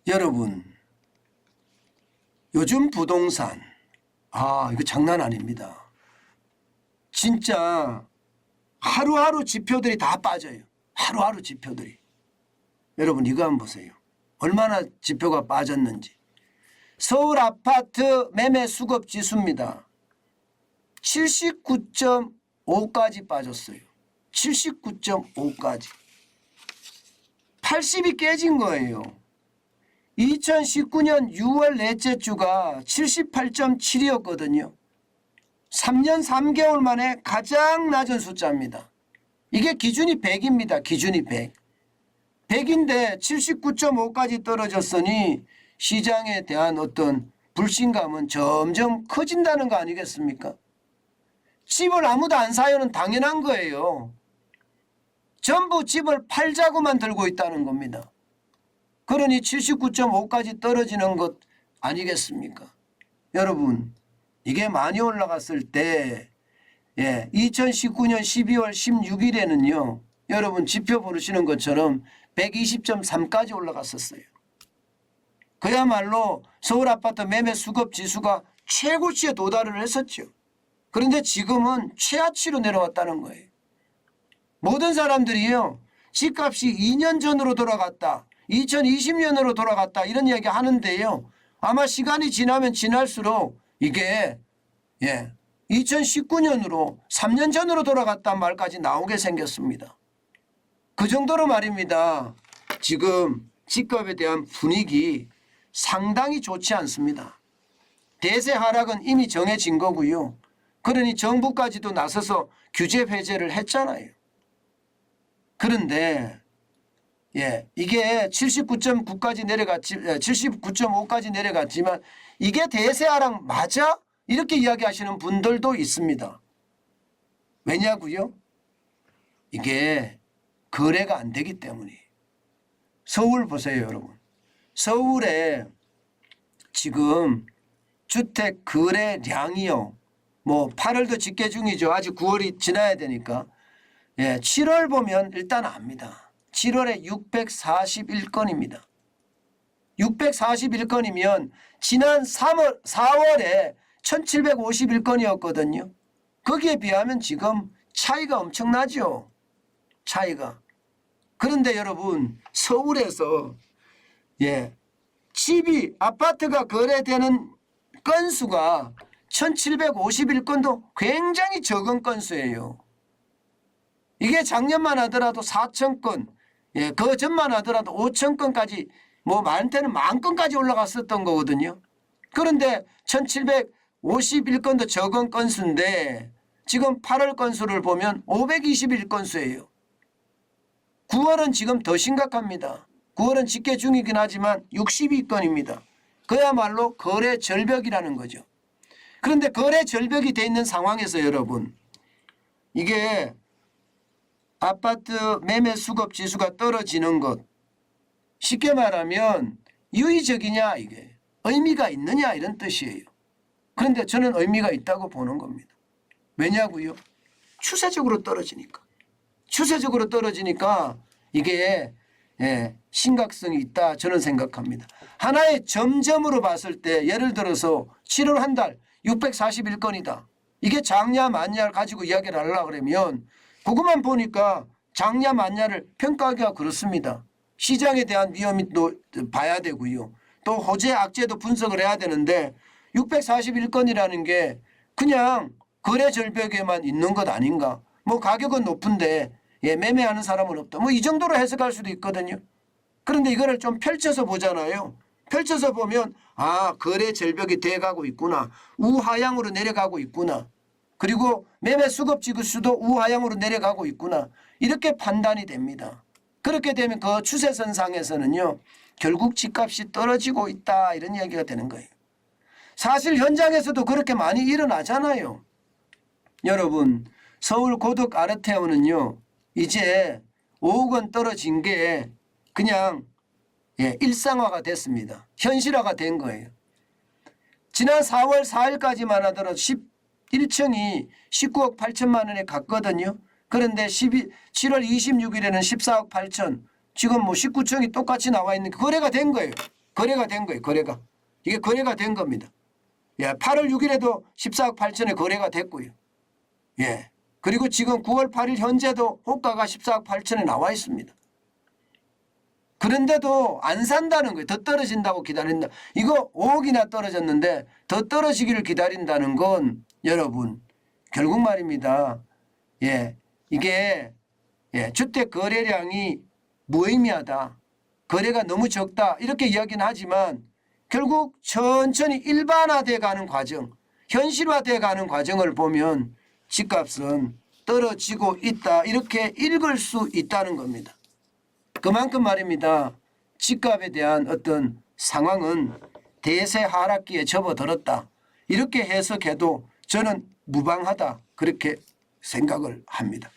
여러분, 요즘 부동산 이거 장난 아닙니다. 진짜 하루하루 지표들이 다 빠져요. 하루하루 지표들이. 여러분 이거 한번 보세요. 얼마나 지표가 빠졌는지. 서울 아파트 매매 수급 지수입니다. 79.5까지 빠졌어요. 79.5까지. 80이 깨진 거예요. 2019년 6월 넷째 주가 78.7이었거든요. 3년 3개월 만에 가장 낮은 숫자입니다. 이게 기준이 100입니다. 기준이 100. 100인데 79.5까지 떨어졌으니 시장에 대한 어떤 불신감은 점점 커진다는 거 아니겠습니까? 집을 아무도 안 사요는 당연한 거예요. 전부 집을 팔자고만 들고 있다는 겁니다. 그러니 79.5까지 떨어지는 것 아니겠습니까? 여러분 이게 많이 올라갔을 때 2019년 12월 16일에는요. 여러분 지표 보시는 것처럼 120.3까지 올라갔었어요. 그야말로 서울 아파트 매매 수급 지수가 최고치에 도달을 했었죠. 그런데 지금은 최하치로 내려왔다는 거예요. 모든 사람들이요. 집값이 2년 전으로 돌아갔다. 2020년으로 돌아갔다. 이런 이야기 하는데요. 아마 시간이 지나면 지날수록 이게 2019년으로 3년 전으로 돌아갔단 말까지 나오게 생겼습니다. 그 정도로 말입니다. 지금 집값에 대한 분위기 상당히 좋지 않습니다. 대세 하락은 이미 정해진 거고요. 그러니 정부까지도 나서서 규제 해제를 했잖아요. 그런데 이게 79.9까지 내려갔지, 79.5까지 내려갔지만 이게 대세 하락 맞아? 이렇게 이야기하시는 분들도 있습니다. 왜냐고요? 이게 거래가 안 되기 때문이에요. 서울 보세요, 여러분. 서울에 지금 주택 거래량이요. 8월도 집계 중이죠. 아직 9월이 지나야 되니까. 7월 보면 일단 압니다. 7월에 641건입니다. 641건이면 지난 4월에 1751건이었거든요. 거기에 비하면 지금 차이가 엄청나죠. 차이가. 그런데 여러분 서울에서 집이 아파트가 거래되는 건수가 1751건도 굉장히 적은 건수예요. 이게 작년만 하더라도 4,000건, 그 전만 하더라도 5,000건까지 많게는 10,000건까지 올라갔었던 거거든요. 그런데 1,751건도 적은 건수인데 지금 8월 건수를 보면 521건수예요. 9월은 지금 더 심각합니다. 9월은 집계 중이긴 하지만 62건입니다. 그야말로 거래 절벽이라는 거죠. 그런데 거래 절벽이 돼 있는 상황에서 여러분 이게 아파트 매매 수급 지수가 떨어지는 것 쉽게 말하면 유의적이냐 이게 의미가 있느냐 이런 뜻이에요. 그런데 저는 의미가 있다고 보는 겁니다. 왜냐고요? 추세적으로 떨어지니까. 추세적으로 떨어지니까 이게 심각성이 있다 저는 생각합니다. 하나의 점점으로 봤을 때 예를 들어서 7월 한 달 641건이다. 이게 장냐 만냐를 가지고 이야기를 하려고 그러면 그것만 보니까 장냐 만냐를 평가하기가 그렇습니다. 시장에 대한 위험이 또 봐야 되고요. 또 호재 악재도 분석을 해야 되는데 641건이라는 게 그냥 거래 절벽에만 있는 것 아닌가. 가격은 높은데 매매하는 사람은 없다. 이 정도로 해석할 수도 있거든요. 그런데 이거를 좀 펼쳐서 보잖아요. 펼쳐서 보면 거래 절벽이 돼가고 있구나. 우하향으로 내려가고 있구나. 그리고 매매 수급 지수도 우하향으로 내려가고 있구나. 이렇게 판단이 됩니다. 그렇게 되면 그 추세선상에서는요. 결국 집값이 떨어지고 있다 이런 이야기가 되는 거예요. 사실 현장에서도 그렇게 많이 일어나잖아요. 여러분 서울 고덕 아르테오는요. 이제 5억 원 떨어진 게 그냥 일상화가 됐습니다. 현실화가 된 거예요. 지난 4월 4일까지만 하더라도 11층이 19억 8천만 원에 갔거든요. 그런데 7월 26일에는 14억 8천 지금 19층이 똑같이 나와 있는 거래가 된 거예요. 거래가 된 거예요. 거래가. 이게 거래가 된 겁니다. 예, 8월 6일에도 14억 8천에 거래가 됐고요. 예. 그리고 지금 9월 8일 현재도 호가가 14억 8천에 나와 있습니다. 그런데도 안 산다는 거예요. 더 떨어진다고 기다린다. 이거 5억이나 떨어졌는데 더 떨어지기를 기다린다는 건 여러분 결국 말입니다. 예, 이게 주택 거래량이 무의미하다. 거래가 너무 적다. 이렇게 이야기는 하지만 결국 천천히 일반화돼 가는 과정, 현실화돼 가는 과정을 보면 집값은 떨어지고 있다. 이렇게 읽을 수 있다는 겁니다. 그만큼 말입니다. 집값에 대한 어떤 상황은 대세 하락기에 접어들었다. 이렇게 해석해도 저는 무방하다. 그렇게 생각을 합니다.